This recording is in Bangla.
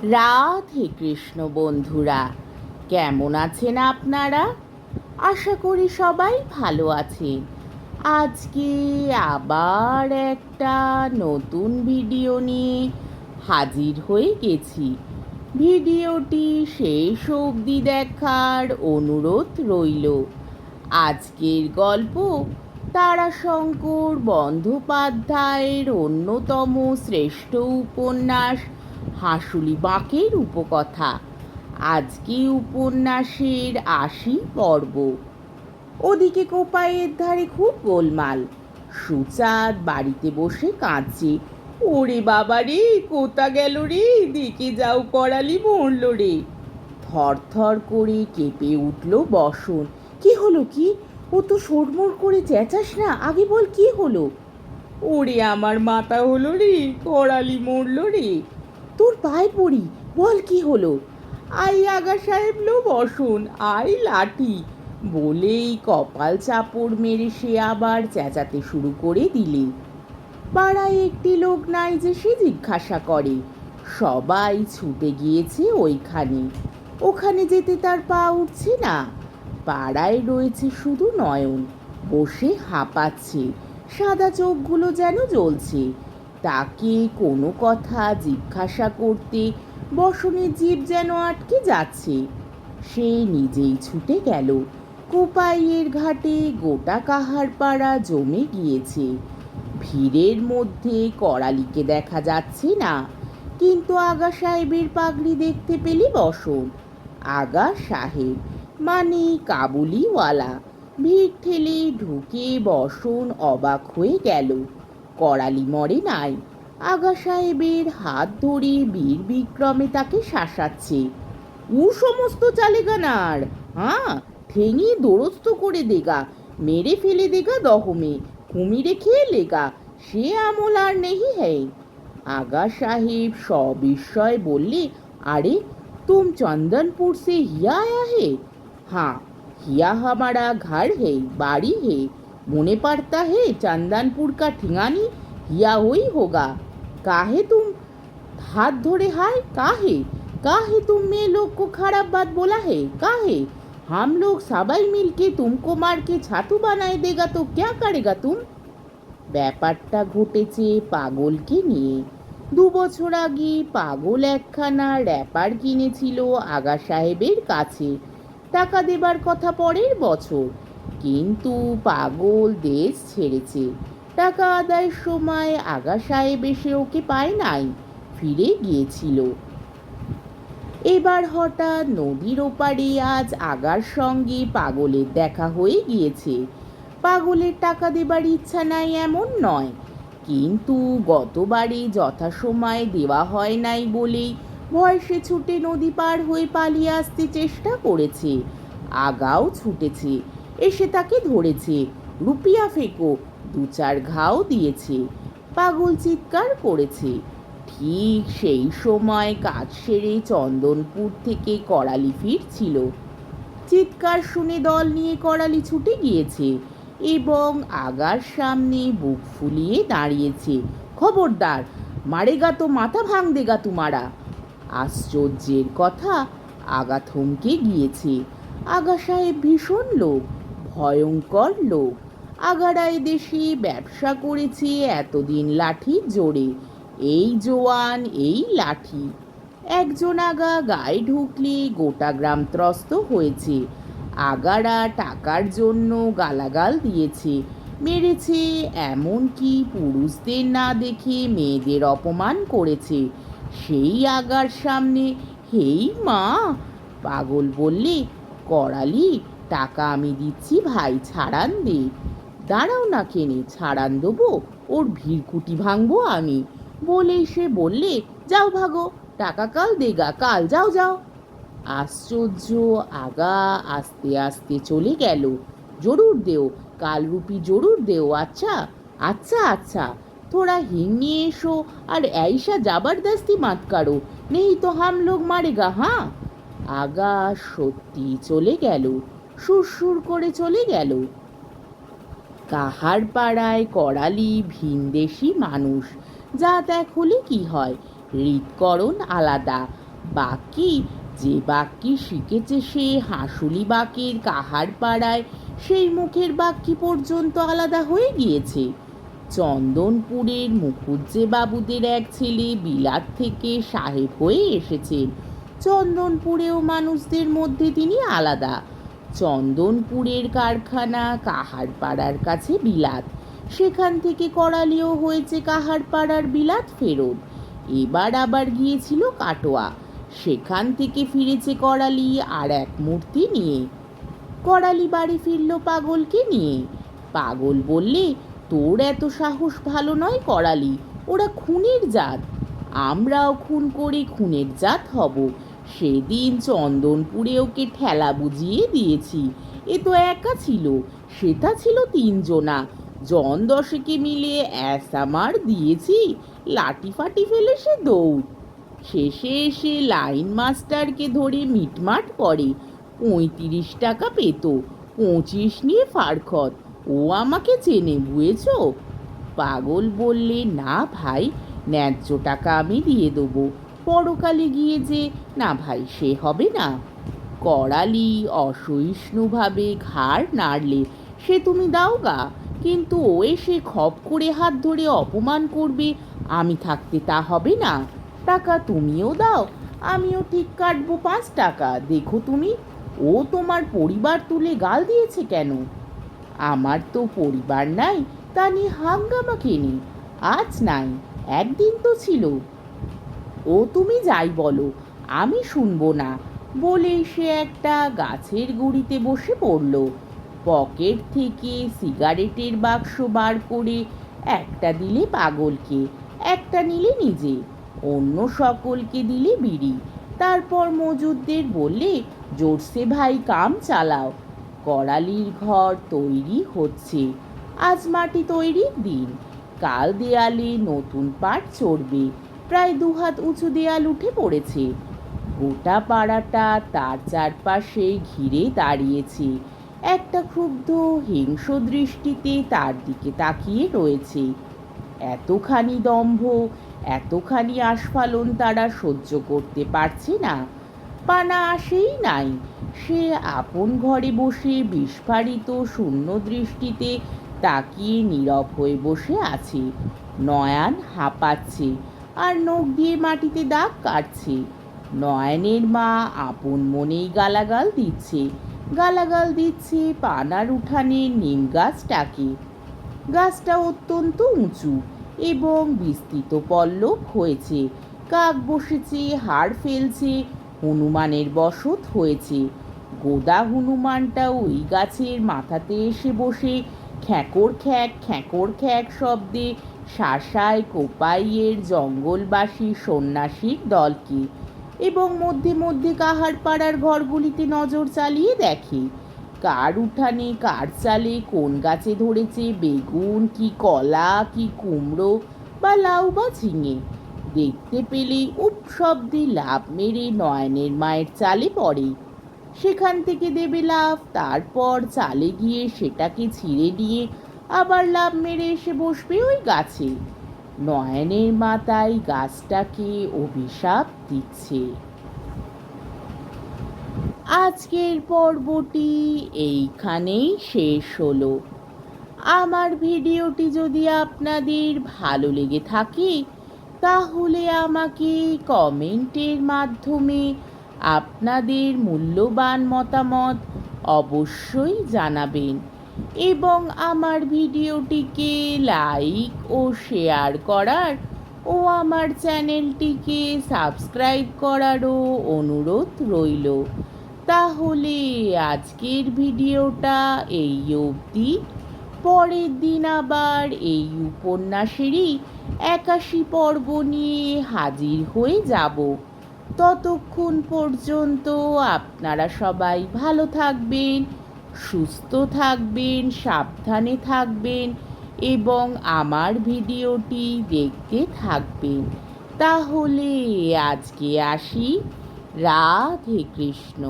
রাধে কৃষ্ণ বন্ধুরা, কেমন আছেন আপনারা? আশা করি সবাই ভালো আছেন। আজকে আবার একটা নতুন ভিডিও নিয়ে হাজির হয়ে গেছি। ভিডিওটি শেষ অবধি দেখার অনুরোধ রইল। আজকের গল্প তারাশঙ্কর বন্দ্যোপাধ্যায়ের অন্যতম শ্রেষ্ঠ উপন্যাস হাঁসুলি বাঁকের উপকথা। আজকে উপন্যাসের ৮০ পর্ব। ওদিকে কোপাইয়ের ধারে খুব গোলমাল। সুচাঁদ বাড়িতে বসে কাঁদছে। ওরে বাবা রে, কোথা গেল রে, দেখে যাও করালি মরল রে। থরথর করে কেঁপে উঠল বসন। কি হলো কি? ও তো সোড়মোড় করে চেঁচাস না, আগে বল কি হলো? ওরে আমার মাথা হলো রে, করালি মরল রে। তোর পায়ে পড়ি, বল কি হলো? আই আগা সাহেব লো বসন, আই লাঠি বলেই কপাল চাপড় মেরে সে আবার চেঁচাতে শুরু করে দিলে। পাড়ায় একটি লোক নাই যে সে জিজ্ঞাসা করে। সবাই ছুটে গিয়েছে ওইখানে। ওখানে যেতে তার পা উঠছে না। পাড়ায় রয়েছে শুধু নয়ন, বসে হাঁপাচ্ছে, সাদা চোখগুলো যেন জ্বলছে। তাকে কোনো কথা জিজ্ঞাসা করতে বসনের জিভ যেন আটকে যাচ্ছে। সে নিজেই ছুটে গেল। কোপাইয়ের ঘাটে গোটা কাহারপাড়া জমে গিয়েছে। ভিড়ের মধ্যে করালিকে দেখা যাচ্ছে না, কিন্তু আগা সাহেবের পাগড়ি দেখতে পেলি বসন। আগা সাহেব মানে কাবুলিওয়ালা। ভিড় ঠেলে ঢুকে বসন অবাক হয়ে গেল। করালি মরে নাই। আগা সাহেবের হাত ধরে বীর বিক্রমে তাকে শাসাচ্ছে। উ সমস্ত চালেগা নার, হ্যাঁ, ঠেঙিয়ে দোরস্ত করে দেগা, মেরে ফেলে দেগা দহমে, কুমিরে খেয়ে লেগা, সে আমল আর নেহি হ্যায়। আগা সাহেব সবিস্ময় বললে, अरे तुम चंदनपुर से हिया आया है? हाँ, हिया हमारा घर है, बाड़ी है। मुने पड़ता है चंदनपुर का ठिकानी हिया हुई होगा। काहे तुम हाथ धोरे हाय? काहे काहे तुम में लोग को खराब बात बोला है? काहे? हम लोग सबाई मिल के तुमको मार के छातू बनाए देगा तो क्या करेगा तुम? ব্যাপারটা ঘটেছে পাগলকে নিয়ে। ২ বছর আগে পাগল একখানা র্যাপার কিনেছিল আগা সাহেবের কাছে। টাকা দেবার কথা পরের বছর, কিন্তু পাগল দেশ ছেড়েছে। টাকা আদায়ের সময় আগা সাহেব এসে ওকে পায় নাই, ফিরে গিয়েছিল। এবার হঠাৎ নদীর ওপারে আজ আগার সঙ্গে পাগলের দেখা হয়ে গিয়েছে। পাগলের টাকা দেবার ইচ্ছা নাই এমন নয়, কিন্তু গতবারে যথাসময়ে দেওয়া হয় নাই বলেই ভয়ে ছুটে নদী পার হয়ে পালিয়ে আসতে চেষ্টা করেছে। আগাও ছুটেছে, এসে তাকে ধরেছে। রুপিয়া ফেকো, ২-৪ ঘাও দিয়েছে। পাগল চিৎকার করেছে। ঠিক সেই সময় কাজ সেরে চন্দনপুর থেকে করালি ফিরছিল। চিৎকার শুনে দল নিয়ে করালি ছুটে গিয়েছে এবং আগার সামনে বুক ফুলিয়ে দাঁড়িয়েছে। খবরদার, মারেগা তো মাথা ভাঙ দেগা তুমারা। আশ্চর্যের কথা, আগা থমকে গিয়েছে। আগা সাহেব ভীষণ লোক, ভয়ঙ্কর লোক। আগারা এদেশে ব্যবসা করেছে এতদিন লাঠির জোরে। এই জোয়ান, এই লাঠি। একজন আগা গায়ে ঢুকলে গোটা গ্রাম ত্রস্ত হয়েছে। আগারা টাকার জন্য গালাগাল দিয়েছে, মেরেছে, এমনকি পুরুষদের না দেখে মেয়েদের অপমান করেছে। সেই আগার সামনে হেই মা! পাগল বললে, করালি, টাকা আমি দিচ্ছি ভাই, ছাড়ান দে। দাঁড়াও না কেনে, ছাড়ান দেবো, ওর ভিড়কুটি ভাঙবো আমি। বলেই সে বললে, যাও ভাগো, টাকা কাল দেগা, কাল যাও যাও। আশ্চর্য, আগা আস্তে আস্তে চলে গেল। জরুর দেও, কাল রুপি জরুর দেও। আচ্ছা আচ্ছা আচ্ছা, थोड़ा हिंग নিয়ে এসো আর ऐसा जबरदस्ती मत करो, नहीं तो हम लोग मारेगा। हाँ, আগা সত্যি চলে গেল, সুরসুর করে চলে গেল। কাহার পাড়ায় করালি ভিনদেশি মানুষ, যা দেখ হলে কি হয়, হৃদকরণ আলাদা। বাকি যে বাক্যি শিখেছে সে হাঁসুলি বাঁকের কাহার পাড়ায় সেই মুখের বাক্যি পর্যন্ত আলাদা হয়ে গিয়েছে। চন্দনপুরের মুখুজ্জে বাবুদের এক ছেলে বিলাত থেকে সাহেব হয়ে এসেছেন। চন্দনপুরেও মানুষদের মধ্যে তিনি আলাদা। চন্দনপুরের কারখানা কাহারপাড়ার কাছে বিলাত, সেখান থেকে করালিও হয়েছে কাহারপাড়ার বিলাত ফেরত। এবার আবার গিয়েছিল কাটোয়া, সেখান থেকে ফিরেছে করালি আর এক মূর্তি নিয়ে। করালি বাড়ি ফিরল পাগলকে নিয়ে। পাগল বললে, তোর এত সাহস ভালো নয় করালি, ওরা খুনের জাত, আমরাও খুন করে খুনের জাত হব। সেদিন চন্দনপুরে ওকে ঠেলা বুঝিয়ে দিয়েছি। এ তো একা ছিল, সেটা ছিল 3 জনা। জন 10 মিলে মার দিয়েছি, লাঠি ফাটি ফেলে সে দৌড়। শেষে এসে লাইন মাস্টারকে ধরে মিটমাট করে 35 টাকা পেত, 25 নিয়ে ফারখত। ও আমাকে চেনে, বুঝেছ? পাগল বললে, না ভাই, ন্যায্য টাকা আমি দিয়ে দেবো, পরকালে গিয়ে যে না ভাই সে হবে না। করালি অসহিষ্ণুভাবে ঘাড় নাড়লে, সে তুমি দাও গা, কিন্তু ও এসে খপ করে হাত ধরে অপমান করবে, আমি থাকতে তা হবে না। টাকা তুমিও দাও, আমিও ঠিক কাটবো 5 টাকা। দেখো তুমি, ও তোমার পরিবার তুলে গাল দিয়েছে কেন? আমার তো পরিবার নাই, তা নিয়ে হাঙ্গামা কেনে? আজ নাই, একদিন তো ছিল। ও তুমি যাই বলো, আমি শুনবো না। বলেই সে একটা গাছের গুঁড়িতে বসে পড়ল। পকেট থেকে সিগারেটের বাক্স বার করে একটা দিলে পাগলকে, একটা নিলে নিজে, অন্য সকলকে দিলে বিড়ি। তারপর মজুদদের বললে, জোরসে ভাই কাম চালাও, করালির ঘর তৈরি হচ্ছে। আজ মাটি তৈরির দিন, কাল দেয়ালে নতুন পাট চড়বে। প্রায় 2 হাত উঁচু দেয়াল উঠে পড়েছে। গোটা পাড়াটা তার চারপাশে ঘিরে দাঁড়িয়েছে, একটা ক্ষুব্ধ হিংস্র দৃষ্টিতে তার দিকে তাকিয়ে রয়েছে। এতখানি দম্ভ, এতখানি আস্ফালন তারা সহ্য করতে পারছে না। পানা আসেই নাই। সে আপন ঘরে বসে বিস্ফারিত শূন্য দৃষ্টিতে তাকিয়ে নীরব হয়ে বসে আছে। নয়ন হাঁপাচ্ছে আর নখ দিয়ে মাটিতে দাগ কাটছে। নয়নের মা আপন মনেই গালাগাল দিচ্ছে, গালাগাল দিচ্ছে পানার উঠানের নিম গাছটাকে। গাছটা অত্যন্ত উঁচু এবং বিস্তৃত পল্লব হয়েছে। কাক বসেছে, হাড় ফেলছে, হনুমানের বসত হয়েছে। গোদা হনুমানটা ওই গাছের মাথাতে এসে বসে খ্যাঁকর খ্যাঁক শব্দে শাসায় কোপাইয়ের জঙ্গলবাসী সন্ন্যাসীর দলকে, এবং মধ্যে মধ্যে কাহার পাড়ার ঘরগুলিতে নজর চালিয়ে দেখে কার উঠানে কার চালে কোন গাছে ধরেছে বেগুন কি কলা কি কুমড়ো বা লাউ বা ঝিঙে। দেখতে পেলেই উপ শব্দে লাফ মেরে নয়নের মায়ের চালে পড়ে, সেখান থেকে দেবে লাফ, তারপর চালে গিয়ে সেটাকে ছিঁড়ে নিয়ে আবার লাফ মেরে এসে বসবে ওই গাছে। নয়নের মা তাই গাছটাকে অভিশাপ দিচ্ছে। আজকের পর্বটি এইখানেই শেষ হলো। আমার ভিডিওটি যদি আপনাদের ভালো লেগে থাকে তাহলে আমাকে কমেন্টের মাধ্যমে আপনাদের মূল্যবান মতামত অবশ্যই জানাবেন এবং আমার ভিডিওটিকে লাইক ও শেয়ার করার ও আমার চ্যানেলটিকে সাবস্ক্রাইব করারও অনুরোধ রইল। তাহলে আজকের ভিডিওটা এই অবধি। পরের দিন আবার এই উপন্যাসেরই 81 পর্ব নিয়ে হাজির হয়ে যাব। ততক্ষণ পর্যন্ত আপনারা সবাই ভালো থাকবেন, সুস্থ থাকবেন, সাবধানে থাকবেন এবং আমার ভিডিওটি দেখতে থাকবেন। তাহলে আজকে আসি। রাধে কৃষ্ণ।